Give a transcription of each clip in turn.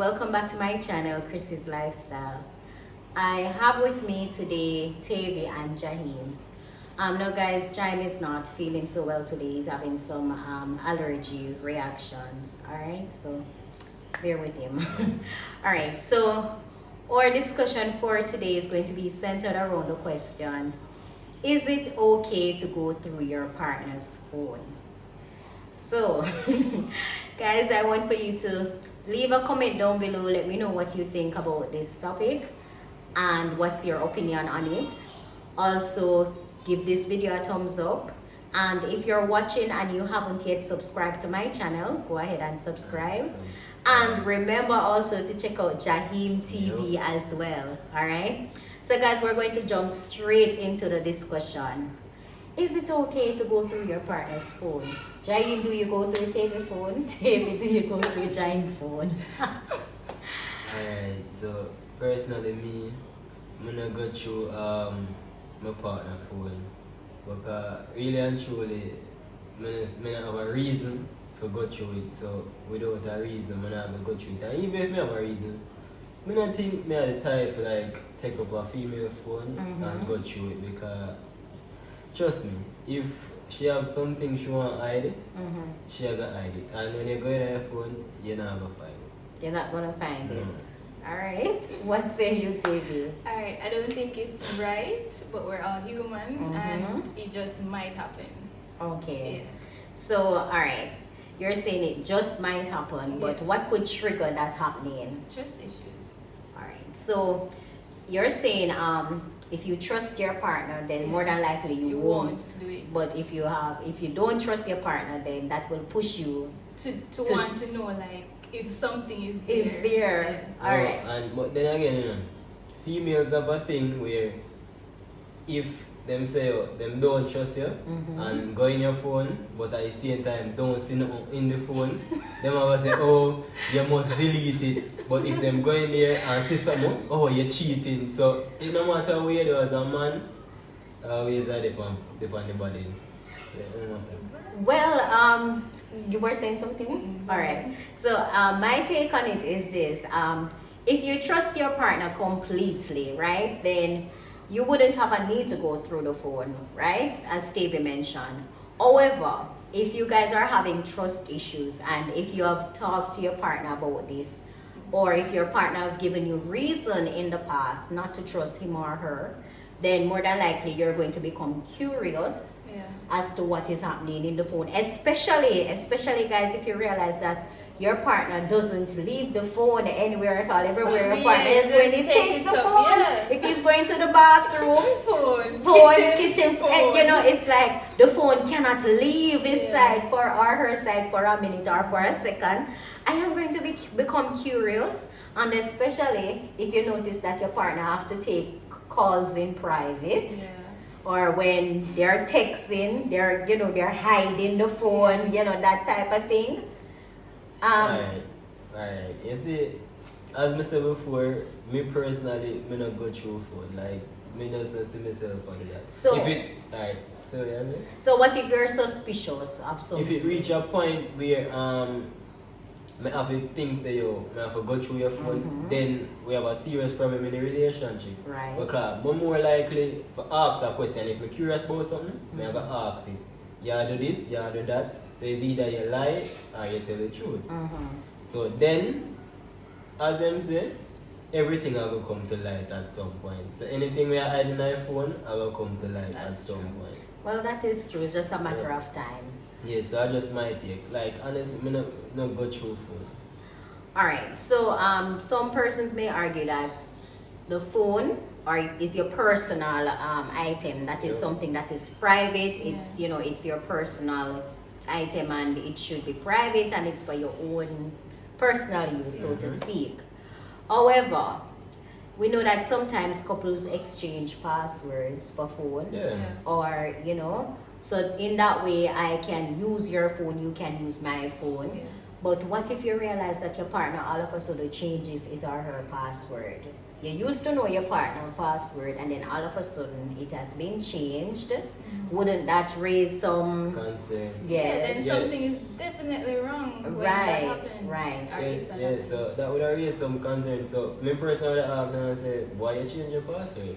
welcome back to my channel, CRYSSY'S Lifestyle. I have with me today Tavy and Jaheem. Now guys, Jaheem is not feeling so well today. He's having some allergy reactions. Alright, so bear with him. Alright, so our discussion for today is going to be centered around the question, is it okay to go through your partner's phone? So guys, I want for you to leave a comment down below. Let me know what you think about this topic and what's your opinion on it. Also, give this video a thumbs up, and if you're watching and you haven't yet subscribed to my channel, go ahead and subscribe. And remember also to check out Jaheem TV as well. All right, so guys, we're going to jump straight into the discussion. Is it okay to go through your partner's phone? Jaheem, do you go through Tavy's phone? Tavy, do you go through Jaheem's phone? Alright, so personally I'm gonna go through my partner phone, because really and truly I have a reason to go through it. So without a reason I'm not gonna go through it. And even if I have a reason, I don't think I have the time to like take up a female phone and go through it, because trust me, if she have something she want to hide, she have to hide it. And when you go in her phone, you're not going to find it. You're not going to find it. Alright, what say you, Tavy? Alright, I don't think it's right, but we're all humans and it just might happen. Okay. Yeah. So, alright, you're saying it just might happen, but what could trigger that happening? Trust issues. Alright, so you're saying if you trust your partner, then more than likely you won't do it. But if you don't trust your partner, then that will push you to want to know, like, if something is there. Yeah. Alright. But then again, females have a thing where if them say them don't trust you and go in your phone, but at the same time don't see nothing in the phone, them are gonna say, oh, you must delete it. But if them go in there and see something, oh, you're cheating. So it no matter where there was a man, always depend the body. So it no matter. Well, you were saying something? Alright. So my take on it is this. If you trust your partner completely, right, then you wouldn't have a need to go through the phone, right? As Stevie mentioned. However, if you guys are having trust issues and if you have talked to your partner about this, or if your partner have given you reason in the past not to trust him or her, then more than likely you're going to become curious as to what is happening in the phone. Especially guys, if you realize that your partner doesn't leave the phone anywhere at all. Everywhere your partner is, when he takes the phone, if he's going to the bathroom, kitchen, phone. you know, it's like the phone cannot leave his side or her side for a minute or for a second. I am going to become curious, and especially if you notice that your partner have to take calls in private, or when they're texting, they're hiding the phone, that type of thing. Alright. You see, as I said before, me personally, me not go through phone. Like, me just not see myself for that. So, So what if you're suspicious of something? If it reach a point where me have to think say me have to go through your phone, then we have a serious problem in the relationship. Right. Because I'm more likely to ask a question. If I'm curious about something, me have to ask it. You do this, you do that. So it's either you lie or you tell the truth. So then, as them say, everything will come to light at some point. So anything we are hiding on your phone, will come to light at some point. Well, that is true. It's just a matter of time. Yes, so I just might take. Like, honestly, I not go through phone. Alright, so some persons may argue that the phone is your personal item. That is something that is private. It's it's your personal item, and it should be private, and it's for your own personal use, so to speak. However, we know that sometimes couples exchange passwords for phone, or so in that way I can use your phone, you can use my phone. But what if you realize that your partner all of a sudden changes his or her password? You used to know your partner password and then all of a sudden it has been changed. Wouldn't that raise some concern. yeah, then something is definitely wrong when that right, happens. right. Or if that Yeah, happens. so that would have raised some concern. So me personally would have to say, why you change your password?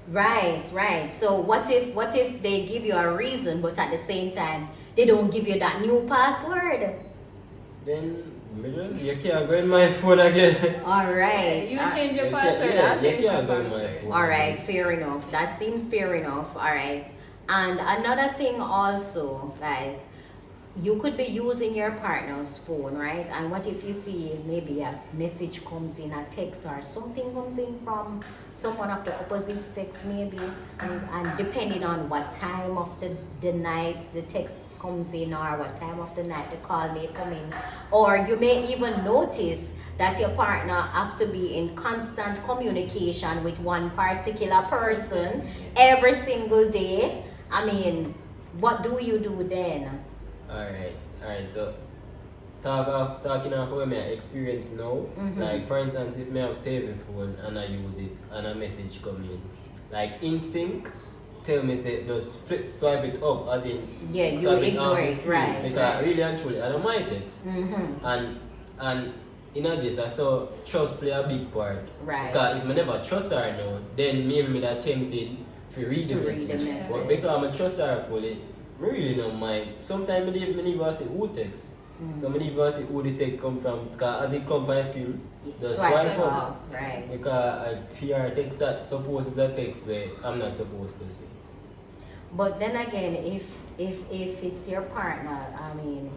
Right, right. So what if they give you a reason but at the same time they don't give you that new password? Then you can't go in my phone again. All right. You change your You password, can't- yeah, I'll you change my can't go in my password. phone. All right, fair enough. That seems fair enough. All right. And another thing also, guys, you could be using your partner's phone, right? And what if you see maybe a message comes in, a text or something comes in from someone of the opposite sex maybe, and depending on what time of the night the text comes in or what time of the night the call may come in, or you may even notice that your partner have to be in constant communication with one particular person every single day. I mean, what do you do then? Alright, so talking of what my experience now, like for instance if me have telephone and I use it and a message come in, like instinct tell me say just swipe it up as in Yeah, you swipe ignore off the it, screen, right, because right. really and truly I don't mind text. And in this I saw trust play a big part. Right. Because if I never trust her now, then maybe me that tempted to read the To read the message. message. But because I trust her fully, I really don't mind. Sometimes I even say who text. So I even say who the text come from. Because as it comes on the screen, the Swipe swipe it up. off, right. Because I fear text that supposes a text where I'm not supposed to say. But then again, if it's your partner, I mean,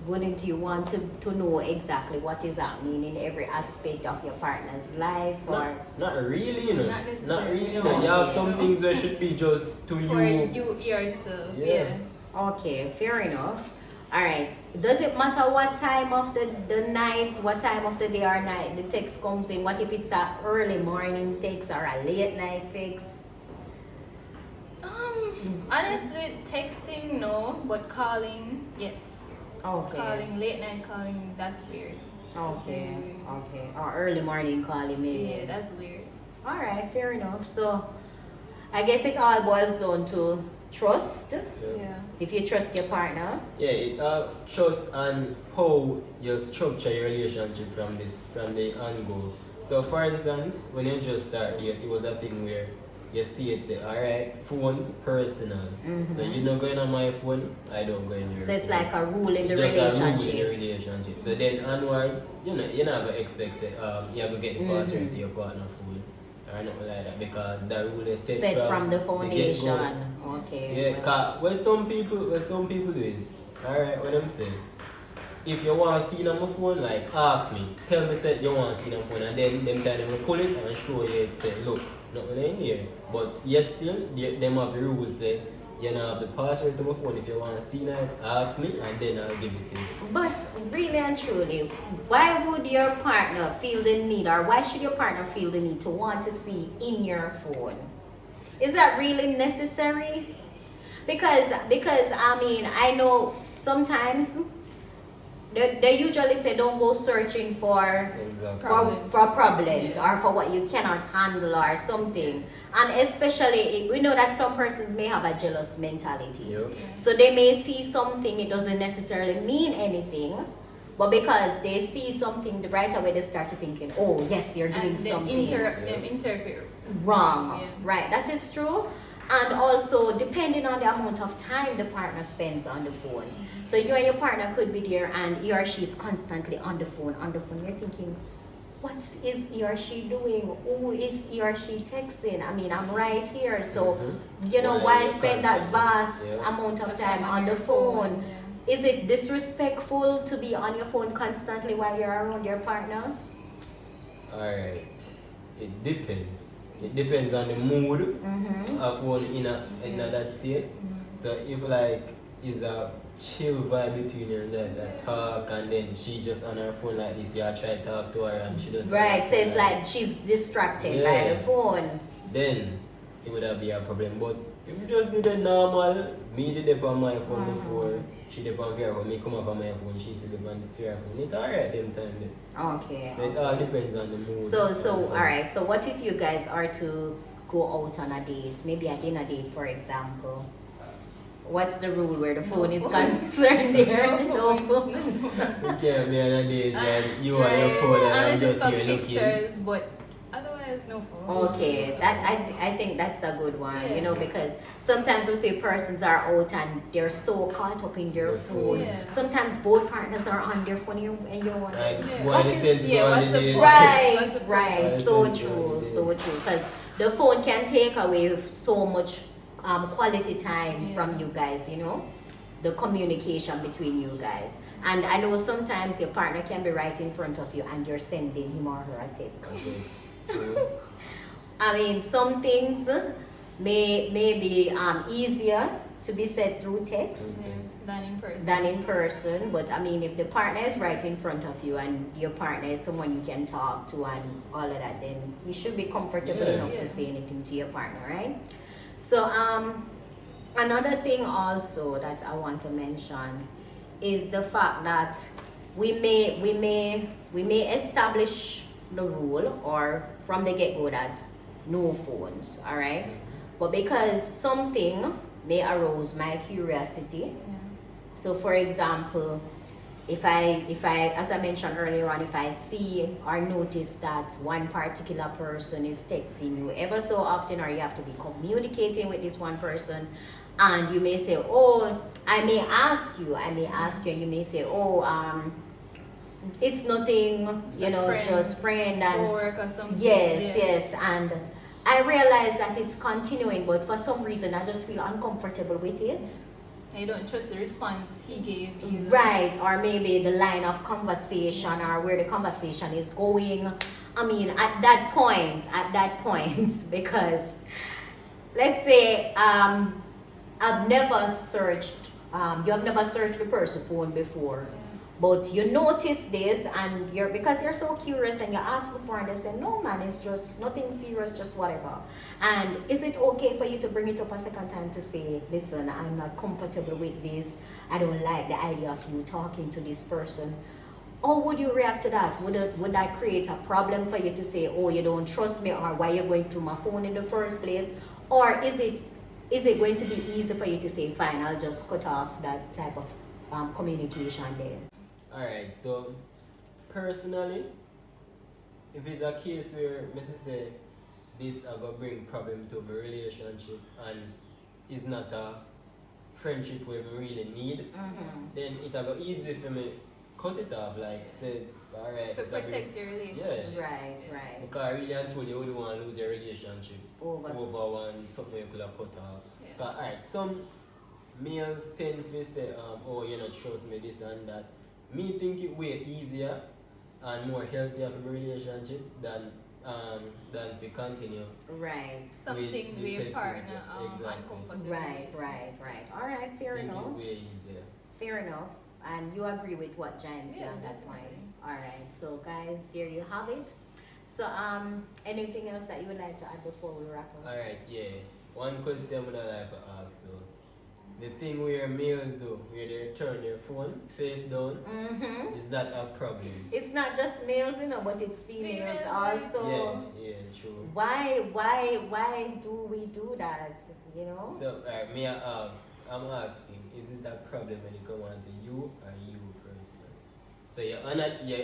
wouldn't you want to know exactly what is happening in every aspect of your partner's life, or Not really, you know. Not Not necessarily, really, you no. know. You have some No. things that should be just to For you. you yourself, Yeah. yeah. okay, fair enough. All right. Does it matter what time of the night, what time of the day or night the text comes in? What if it's a early morning text or a late night text? Honestly, texting no, but calling yes. Okay. Calling, late night calling, that's weird. Okay. Okay. Or early morning calling maybe. Yeah, that's weird. All right, fair enough. So, I guess it all boils down to trust. Yeah. If you trust your partner. Yeah, it trust and how you structure your relationship from the angle. So for instance, when you just start date, it was a thing where you state say, alright, phone's personal. So you're not going on my phone, I don't go in your So it's phone. like a rule in the Just a rule in the relationship. relationship. So then onwards, you're not gonna expect say, you're gonna get the password to your partner phone or nothing like that, because that rule is set, Set from the get-go. foundation. Okay. Yeah, cause what some people do is, alright, what I'm saying, if you want to see it on my phone, like ask me, tell me that you want to see it on my phone, and then them time they will pull it and show you it say, look, nothing in here. But yet still, them have the rules say, you know, have the password to my phone. If you want to see that, ask me and then I'll give it to you. But really and truly, why would your partner feel the need, or why should your partner feel the need to want to see in your phone? Is that really necessary? Because I mean, I know sometimes they usually say don't go searching for Exactly. for problems or for what you cannot handle or something. And especially we know that some persons may have a jealous mentality. Yep. So they may see something, it doesn't necessarily mean anything, but because they see something right away they start to thinking, oh yes, you're doing And them something them interfere. wrong. Yeah. Right, that is true. And also depending on the amount of time the partner spends on the phone. So you and your partner could be there and he or she is constantly on the phone. You're thinking, what is he or she doing? Who is he or she texting? I mean, I'm right here. So, you know, why you're spend that vast Yeah. amount of time on the phone? Yeah. Is it disrespectful to be on your phone constantly while you're around your partner? Alright. It depends. It depends on the mood of one in that state. So if like is a chill vibe between her and there's a talk and then she just on her phone like this, you try to talk to her and she doesn't. Right, so it's like she's distracted by the phone. Then it would have be a problem. But if you just do the normal, me did it on my phone before, she did on fear phone, me come up on my phone, she said on the fear phone. It's alright them time there. Okay. So it all depends on the mood. So alright, so what if you guys are to go out on a date, maybe a dinner date for example? What's the rule where the phone is concerned there? No phone. You can't be on a date and you and your phone and I'm Unless it's just some here looking. pictures, but otherwise no phone. Okay, that I think that's a good one, Yeah. you know, because sometimes we say persons are out and they're so caught up in their Their phone. Yeah. Sometimes both partners are on their phone and you're Like, wondering. Yeah. what What is is- sense yeah, go on what's the the date? point? Right, What's the right, point? so That's true, right. so true. Because the phone can take away so much quality time Yeah. from you guys, you know, the communication between you guys. And I know sometimes your partner can be right in front of you and you're sending him or her a text. Okay. True. I mean, some things may be easier to be said through text Yeah, than in person. than in person, but I mean, if the partner is right in front of you and your partner is someone you can talk to and all of that, then you should be comfortable Yeah. enough Yeah. to say anything to your partner, right? So another thing also that I want to mention is the fact that we may establish the rule or from the get-go that no phones, all right? But because something may arouse my curiosity, Yeah. so for example, if I as I mentioned earlier on, if I see or notice that one particular person is texting you ever so often, or you have to be communicating with this one person, and you may say, oh, I may ask you, and you may say, oh, it's nothing, It's you a know, friend. just friend and Work or something. yes, Yeah. yes, and I realize that it's continuing, but for some reason I just feel uncomfortable with it. And you don't trust the response he gave you. Right, or maybe the line of conversation or where the conversation is going. I mean, at that point, because let's say I've never searched, you have never searched the person's phone before. But you notice this and because you're so curious and you ask before and they say, no man, it's just nothing serious, just whatever. And is it okay for you to bring it up a second time to say, listen, I'm not comfortable with this. I don't like the idea of you talking to this person. How would you react to that? Would that create a problem for you to say, oh, you don't trust me, or why you're going through my phone in the first place? Or is it going to be easy for you to say, fine, I'll just cut off that type of communication there? Alright, so personally, if it's a case where Mrs. say this are gonna bring problem to my relationship and is not a friendship where we really need, then it will go easy for me cut it off, like say, alright, To protect your relationship. Right, right. because I really and truly wouldn't want to lose your relationship Over. over one something you could have cut off. Yeah. Because alright, some males tend to say, oh, you know, trust me, this and that. Me think it way easier and more healthier for my relationship than we continue. Right. Something With with your texting, partner exactly. uncomfortable. Right. All right, fair Think enough. it way easier. Fair enough. And you agree with what James said Yeah, on that point. definitely. All right. So guys, there you have it. So anything else that you would like to add before we wrap up? Alright, yeah. One question I would like to ask though. The thing where males do, where they turn their phone face down, Mm-hmm. is that a problem? It's not just males, you know, but it's females Females, also. Yeah, true. Why do we do that? You know? So, may I ask, I'm asking, is it a problem when it comes on to you or you personally? So you're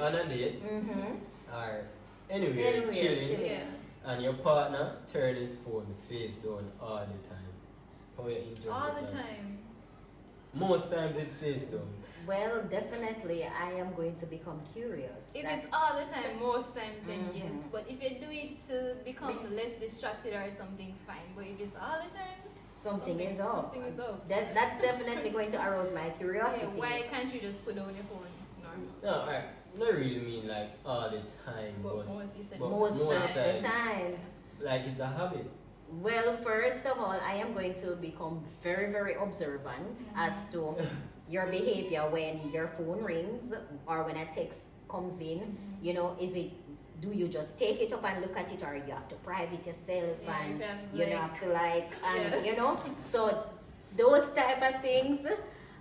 on a date Mm-hmm. or anywhere chilling, Yeah. and your partner turn his phone face down all the time. How you interpret All the that? time. Most times it's face down. Well, definitely, I am going to become curious. If That's- it's all the time, most times, then Mhm. yes. But if you do it to become less distracted or something, fine. But if it's all the time, Something is up. Something is up. That's definitely going to arouse my Yeah, curiosity. why can't you just put down your phone? Normal. No, I not really mean like all the time, But but most, you said but Most most of the times. times. like it's a habit. Well, first of all, I am going to become very, very observant as to your behavior when your phone rings or when a text comes in. You know, do you just take it up and look at it, or you have to private yourself Yeah, and you have to, you like- have to like and Yeah. you know? So those type of things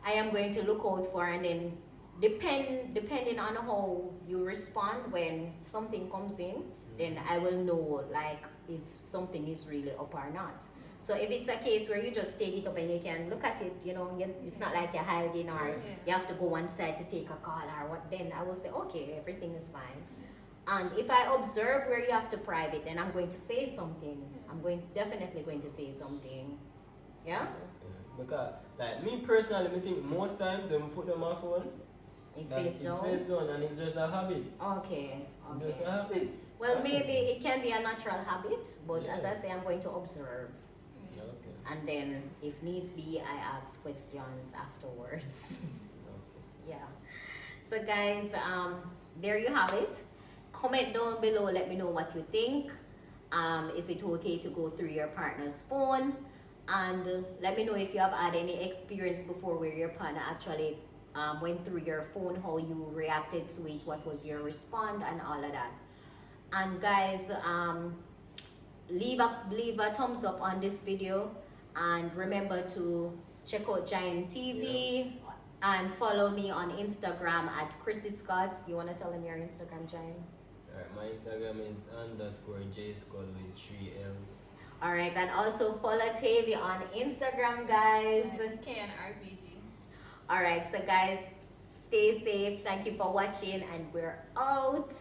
I am going to look out for, and then depending on how you respond when something comes in, then I will know like if something is really up or not. So if it's a case where you just take it up and you can look at it, it's not like you're hiding or you have to go one side to take a call or what, then I will say, okay, everything is fine. And if I observe where you have to private, then I'm going to say something. I'm definitely going to say something. Yeah? Because, like, me personally, I think most times when we put them on phone, It's face down and it's just a habit. Okay. Just a habit. Well, maybe it can be a natural habit, but as I say, I'm going to observe. Okay. And then, if needs be, I ask questions afterwards. Okay. Yeah. So, guys, there you have it. Comment down below, let me know what you think. Is it okay to go through your partner's phone? And let me know if you have had any experience before where your partner actually went through your phone, how you reacted to it, what was your response, and all of that. And guys, leave a thumbs up on this video, and remember to check out Giant TV and follow me on Instagram at CRYSSY'S. You want to tell them your Instagram, Giant? Alright, my Instagram is _JScott with 3 L's. Alright, and also follow Tavy on Instagram, guys. KNRPG. Alright, so guys, stay safe. Thank you for watching, and we're out.